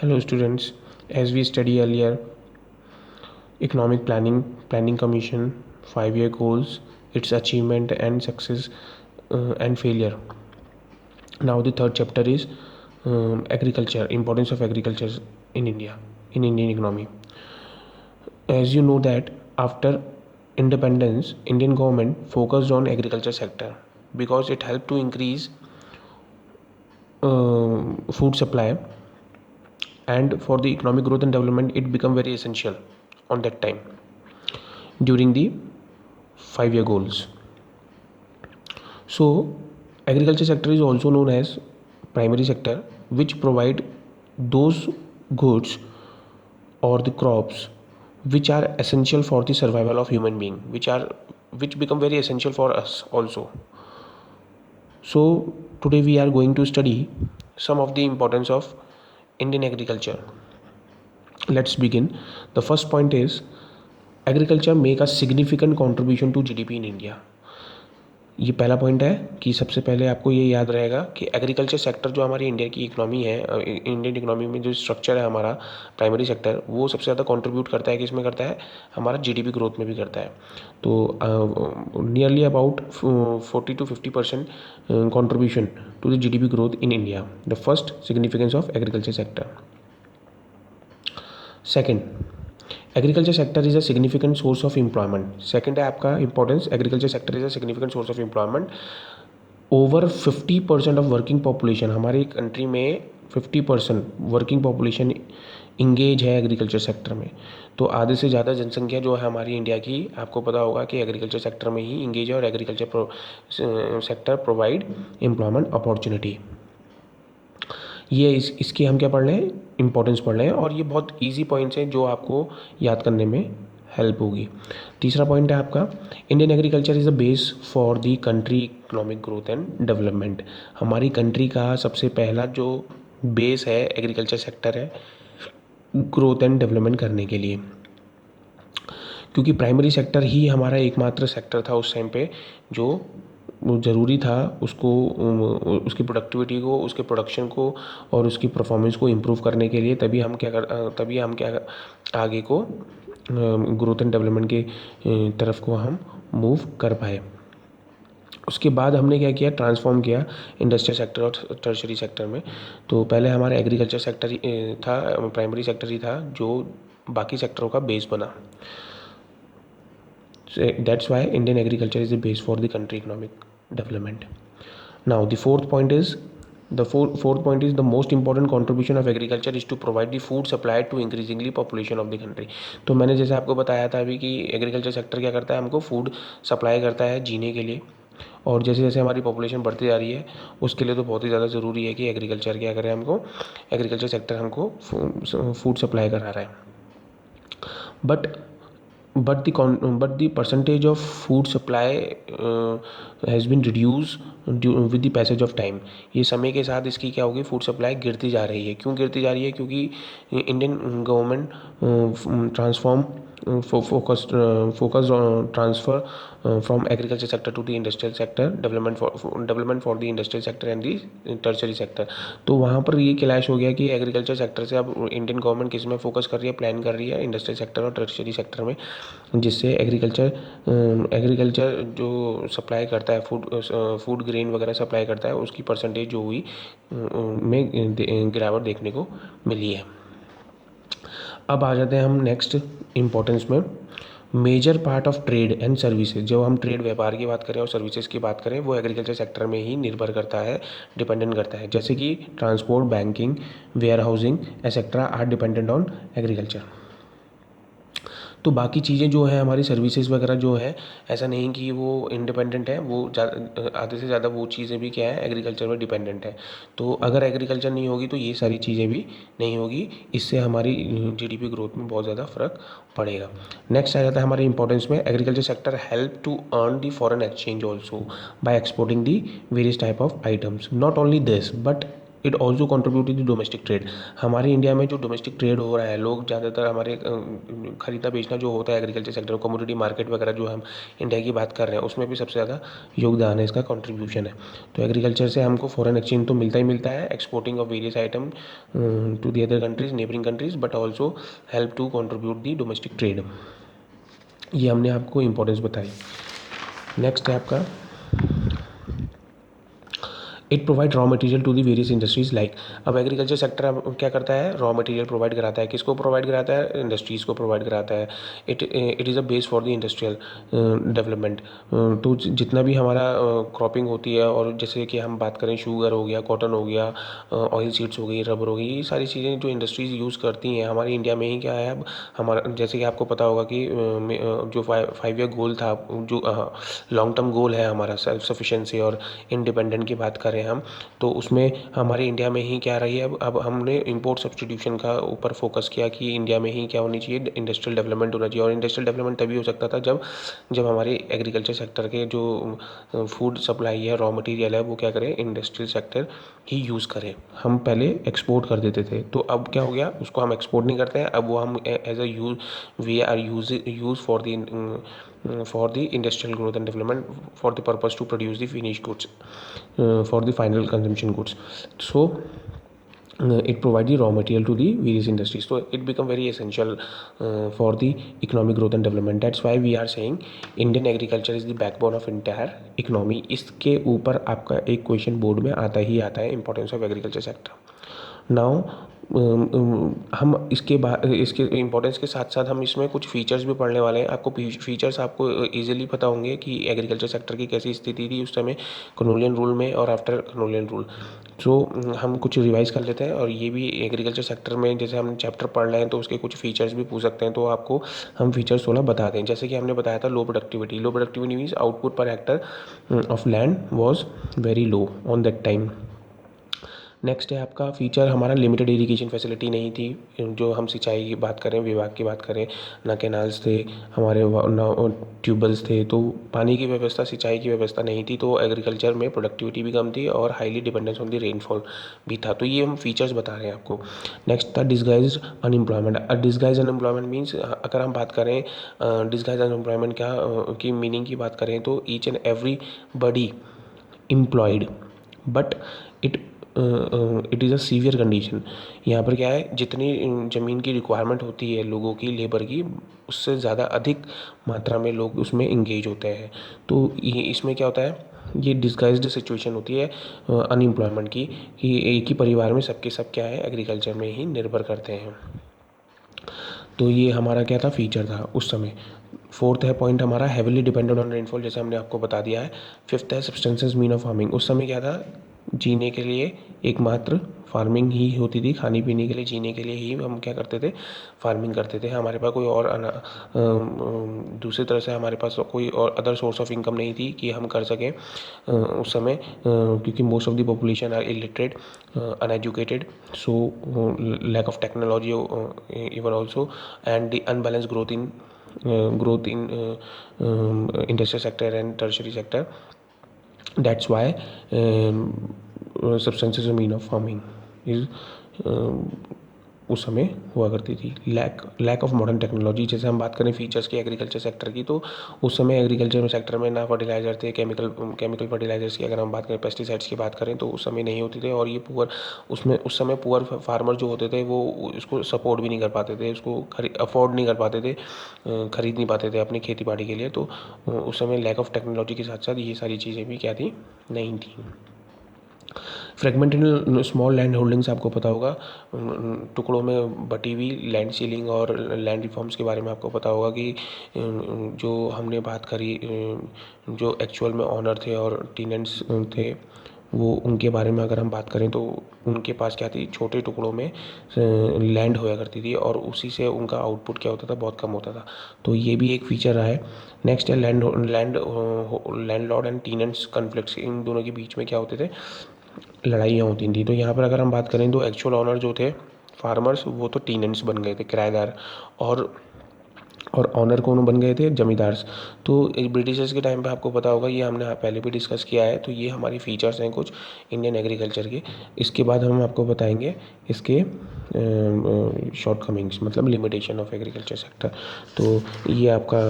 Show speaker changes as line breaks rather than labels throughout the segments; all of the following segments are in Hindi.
Hello students, as we study earlier, economic planning commission, 5-year goals, its achievement and success and failure. Now the third chapter is agriculture, importance of agriculture in India, in Indian economy. As you know that after independence, Indian government focused on agriculture sector because it helped to increase food supply, and for the economic growth and development it became very essential on that time during the 5-year goals. So agriculture sector is also known as primary sector, which provide those goods or the crops which are essential for the survival of human being, which become very essential for us also. So today we are going to study some of the importance of Indian agriculture. Let's begin. The first point is agriculture make a significant contribution to GDP in India. ये पहला पॉइंट है कि सबसे पहले आपको ये याद रहेगा कि एग्रीकल्चर सेक्टर जो हमारी इंडिया की इकोनॉमी है, इंडियन इकोनॉमी में जो स्ट्रक्चर है हमारा प्राइमरी सेक्टर, वो सबसे ज़्यादा कंट्रीब्यूट करता है, कि इसमें करता है हमारा जीडीपी ग्रोथ में भी करता है. तो nearly about 40-50% contribution to the GDP growth in India. The first significance of agriculture sector. Second, agriculture sector is a significant source of employment. Second है आपका importance, agriculture sector is a significant source of employment. Over 50% of working population, हमारी कंट्री में 50% वर्किंग पॉपुलेशन इंगेज है एग्रीकल्चर सेक्टर में. तो आधे से ज़्यादा जनसंख्या जो है हमारी इंडिया की, आपको पता होगा कि एग्रीकल्चर सेक्टर में ही इंगेज है, और agriculture sector provide employment opportunity. ये इसकी हम क्या पढ़ रहे हैं, इंपॉर्टेंस पढ़ रहे हैं, और ये बहुत इजी पॉइंट्स हैं जो आपको याद करने में हेल्प होगी. तीसरा पॉइंट है आपका, Indian agriculture is the base for the country economic growth and development. हमारी कंट्री का सबसे पहला जो बेस है एग्रीकल्चर सेक्टर है ग्रोथ एंड डेवलपमेंट करने के लिए, क्योंकि प्राइमरी सेक्टर ही हमारा एकमात्र सेक्टर था उस टाइम पे जो ज़रूरी था उसको, उसकी प्रोडक्टिविटी को, उसके प्रोडक्शन को और उसकी परफॉर्मेंस को इम्प्रूव करने के लिए. तभी हम क्या आगे को ग्रोथ एंड डेवलपमेंट के तरफ को हम मूव कर पाए. उसके बाद हमने क्या किया, ट्रांसफॉर्म किया इंडस्ट्रियल सेक्टर और टर्शरी सेक्टर में. तो पहले हमारा एग्रीकल्चर सेक्टर था, प्राइमरी सेक्टर ही था जो बाकी सेक्टरों का बेस बना. So that's why Indian agriculture is the base for the country economic development. Now the fourth point is the most important contribution of agriculture is to provide the food supply to increasingly population of the country. तो मैंने जैसे आपको बताया था अभी कि एग्रीकल्चर सेक्टर क्या करता है, हमको फूड सप्लाई करता है जीने के लिए, और जैसे जैसे हमारी पॉपुलेशन बढ़ती जा रही है उसके लिए तो बहुत ही ज़्यादा ज़रूरी है कि एग्रीकल्चर क्या करे, हमको एग्रीकल्चर सेक्टर हमको फूड सप्लाई करा रहा है. But the percentage of food supply has been reduced with the passage of time. ये समय के साथ इसकी क्या होगी, फूड सप्लाई गिरती जा रही है. क्यों गिरती जा रही है? क्योंकि Indian government transform focus transfer from agriculture sector to the industrial sector, development for the industrial sector and the tertiary sector. तो वहाँ पर ये क्लैश हो गया कि एग्रीकल्चर सेक्टर से अब इंडियन गवर्नमेंट किस में फोकस कर रही है, प्लान कर रही है इंडस्ट्रियल सेक्टर और टर्शरी सेक्टर में, जिससे एग्रीकल्चर जो सप्लाई करता है फूड ग्रेन वगैरह सप्लाई करता है, उसकी परसेंटेज जो हुई में गिरावट देखने को मिली है. अब आ जाते हैं हम नेक्स्ट इम्पोर्टेंस में. Major part of trade and services, जब हम ट्रेड व्यापार की बात करें और सर्विसेज की बात करें, वो एग्रीकल्चर सेक्टर में ही निर्भर करता है, डिपेंडेंट करता है. जैसे कि transport, banking, warehousing etcetera are dependent on agriculture. तो बाकी चीज़ें जो है हमारी सर्विसेज वगैरह जो है, ऐसा नहीं कि वो इंडिपेंडेंट है, वो आधे से ज़्यादा वो चीज़ें भी क्या है, एग्रीकल्चर पर डिपेंडेंट है. तो अगर एग्रीकल्चर नहीं होगी तो ये सारी चीज़ें भी नहीं होगी. इससे हमारी जीडीपी ग्रोथ में बहुत ज़्यादा फ़र्क पड़ेगा. नेक्स्ट आ जाता है हमारे इंपॉर्टेंस में, agriculture sector help to earn the foreign exchange also by exporting the various type of items. Not only this but it also contribute to the domestic trade. हमारे इंडिया में जो डोमेस्टिक ट्रेड हो रहा है, लोग ज़्यादातर हमारे खरीदना बेचना जो होता है एग्रीकल्चर सेक्टर में, कमोडिटी मार्केट वगैरह जो हम इंडिया की बात कर रहे हैं, उसमें भी सबसे ज़्यादा योगदान है, इसका कंट्रीब्यूशन है। तो एग्रीकल्चर से हमको फॉरेन एक्सचेंज तो मिलता ही मिलता है, exporting of various item to the other countries, neighbouring countries, but also help to contribute the domestic trade. ये हमने आपको इंपॉर्टेंस बताई। नेक्स्ट है आपका it provide raw material to the various industries like. अब एग्रीकल्चर सेक्टर अब क्या करता है, रॉ मटेरियल प्रोवाइड कराता है। किसको प्रोवाइड कराता है? इंडस्ट्रीज़ को प्रोवाइड कराता है। It is a base for the industrial development. तो जितना भी हमारा क्रॉपिंग होती है, और जैसे कि हम बात करें शुगर हो गया, कॉटन हो गया, ऑयल सीड्स हो गई, रबर हो गई, ये सारी चीज़ें जो इंडस्ट्रीज़ यूज़ करती हैं हमारे इंडिया में ही क्या है अब हमारा, जैसे कि आपको पता होगा कि जो 5 ईयर गोल था, जो लॉन्ग टर्म गोल है हमारा सेल्फ सफिशिएंसी और इंडिपेंडेंट की बात करें हम, तो उसमें हमारे इंडिया में ही क्या रही है, अब हमने इंपोर्ट सब्स्टिट्यूशन का ऊपर फोकस किया कि इंडिया में ही क्या होनी चाहिए, इंडस्ट्रियल डेवलपमेंट होना चाहिए। और इंडस्ट्रियल डेवलपमेंट तभी हो सकता था जब हमारे एग्रीकल्चर सेक्टर के जो फूड सप्लाई है, रॉ मटेरियल है, वो क्या करें, इंडस्ट्रियल सेक्टर ही यूज़ करें। हम पहले एक्सपोर्ट कर देते थे, तो अब क्या हो गया, उसको हम एक्सपोर्ट नहीं करते हैं, अब वो हम as a we are use for the industrial growth and development, for the purpose to produce the finish goods, for the final consumption goods. So it provide the raw material to the various industries, so it become very essential for the economic growth and development. That's why we are saying Indian agriculture is the backbone of entire economy. इसके ऊपर आपका एक क्वेश्चन बोर्ड में आता ही आता है, importance of agriculture sector. Now हम इसके इम्पोर्टेंस के साथ साथ हम इसमें कुछ फीचर्स भी पढ़ने वाले हैं। आपको फीचर्स आपको इजीली पता होंगे कि एग्रीकल्चर सेक्टर की कैसी स्थिति थी उस समय कॉलोनियल रूल में और आफ्टर कॉलोनियल रूल। सो हम कुछ रिवाइज कर लेते हैं, और ये भी एग्रीकल्चर सेक्टर में जैसे हम चैप्टर पढ़ रहे हैं तो उसके कुछ फीचर्स भी पूछ सकते हैं, तो आपको हम फीचर्स 16 बता दें। जैसे कि हमने बताया था लो productivity means output per hectare of land was very low on that time. Next है आपका फीचर, हमारा लिमिटेड इरिगेशन फैसिलिटी नहीं थी। जो हम सिंचाई की बात करें, विभाग की बात करें, ना कैनाल्स थे हमारे, ना ट्यूबवेल्स थे, तो पानी की व्यवस्था, सिंचाई की व्यवस्था नहीं थी, तो एग्रीकल्चर में प्रोडक्टिविटी भी कम थी और highly dependence on the rainfall भी था। तो ये हम फीचर्स बता रहे हैं आपको। नेक्स्ट था disguise unemployment. Disguise unemployment means, अगर हम बात करें डिस्गाइज अनएम्प्लॉयमेंट क्या की मीनिंग की बात करें, तो each and everybody employed but it it is a severe condition. यहाँ पर क्या है, जितनी ज़मीन की रिक्वायरमेंट होती है लोगों की, लेबर की, उससे ज़्यादा अधिक मात्रा में लोग उसमें इंगेज होते हैं। तो ये इसमें क्या होता है, ये डिस्गाइज्ड सिचुएशन होती है अनएम्प्लॉयमेंट की, कि एक ही परिवार में सबके सब क्या है, एग्रीकल्चर में ही निर्भर करते हैं। तो ये हमारा क्या था, फीचर था उस समय। फोर्थ है पॉइंट हमारा हेविली डिपेंडेंट ऑन रेनफॉल, जैसे हमने आपको बता दिया है। फिफ्थ है सब्सटेंसेस मीन ऑफ फार्मिंग। उस समय क्या था, जीने के लिए एकमात्र फार्मिंग ही होती थी, खाने पीने के लिए, जीने के लिए ही हम क्या करते थे, फार्मिंग करते थे। हमारे पास कोई और दूसरी तरह से हमारे पास कोई और अदर सोर्स ऑफ इनकम नहीं थी कि हम कर सकें उस समय, क्योंकि most of the population are illiterate, uneducated, so lack of technology even also, and the unbalance growth in industrial sector and tertiary sector. That's why substances of mean of farming is उस समय हुआ करती थी। लैक ऑफ मॉडर्न टेक्नोलॉजी, जैसे हम बात करें फीचर्स की एग्रीकल्चर सेक्टर की, तो उस समय एग्रीकल्चर में सेक्टर में ना फर्टिलाइजर थे, केमिकल फर्टिलाइजर्स की अगर हम बात करें, पेस्टिसाइड्स की बात करें, तो उस समय नहीं होती थे। और ये उस समय पुअर फार्मर जो होते थे वो उसको सपोर्ट भी नहीं कर पाते थे, उसको अफोर्ड नहीं कर पाते थे, खरीद नहीं पाते थे अपनी खेती बाड़ी के लिए। तो उस समय लैक ऑफ टेक्नोलॉजी के साथ साथ ये सारी चीज़ें भी क्या थी, नहीं थी। फ्रेगमेंटेड स्मॉल लैंड होल्डिंग्स, आपको पता होगा, टुकड़ों में बटी हुई लैंड सीलिंग और लैंड रिफॉर्म्स के बारे में आपको पता होगा कि जो हमने बात करी, जो एक्चुअल में ऑनर थे और टेनेंट्स थे, वो उनके बारे में अगर हम बात करें तो उनके पास क्या थी, छोटे टुकड़ों में लैंड होया करती थी, और उसी से उनका आउटपुट क्या होता था, बहुत कम होता था। तो ये भी एक फीचर रहा है। नेक्स्ट है लैंडलॉर्ड एंड टेनेंट्स कन्फ्लिक्ट्स। इन दोनों के बीच में क्या होते थे, लड़ाइयाँ होती थी। तो यहाँ पर अगर हम बात करें तो एक्चुअल ऑनर जो थे फार्मर्स, वो तो टेनेंट्स बन गए थे, किराएदार, और और ऑनर कौन बन गए थे, जमींदार्स। तो ब्रिटिशर्स के टाइम पे आपको पता होगा, ये हमने पहले भी डिस्कस किया है। तो ये हमारी फीचर्स हैं कुछ इंडियन एग्रीकल्चर के। इसके बाद हम आपको बताएंगे इसके शॉर्टकमिंग्स, मतलब लिमिटेशन ऑफ एग्रीकल्चर सेक्टर। तो ये आपका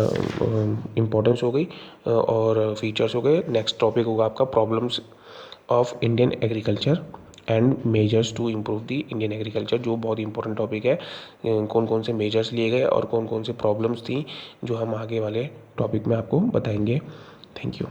इम्पोर्टेंस हो गई और फीचर्स हो गए। नेक्स्ट टॉपिक होगा आपका problems of Indian agriculture and measures to improve the Indian agriculture, जो बहुत इंपॉर्टेंट टॉपिक है। कौन कौन से मेजर्स लिए गए और कौन कौन से प्रॉब्लम्स थी, जो हम आगे वाले टॉपिक में आपको बताएंगे। Thank you.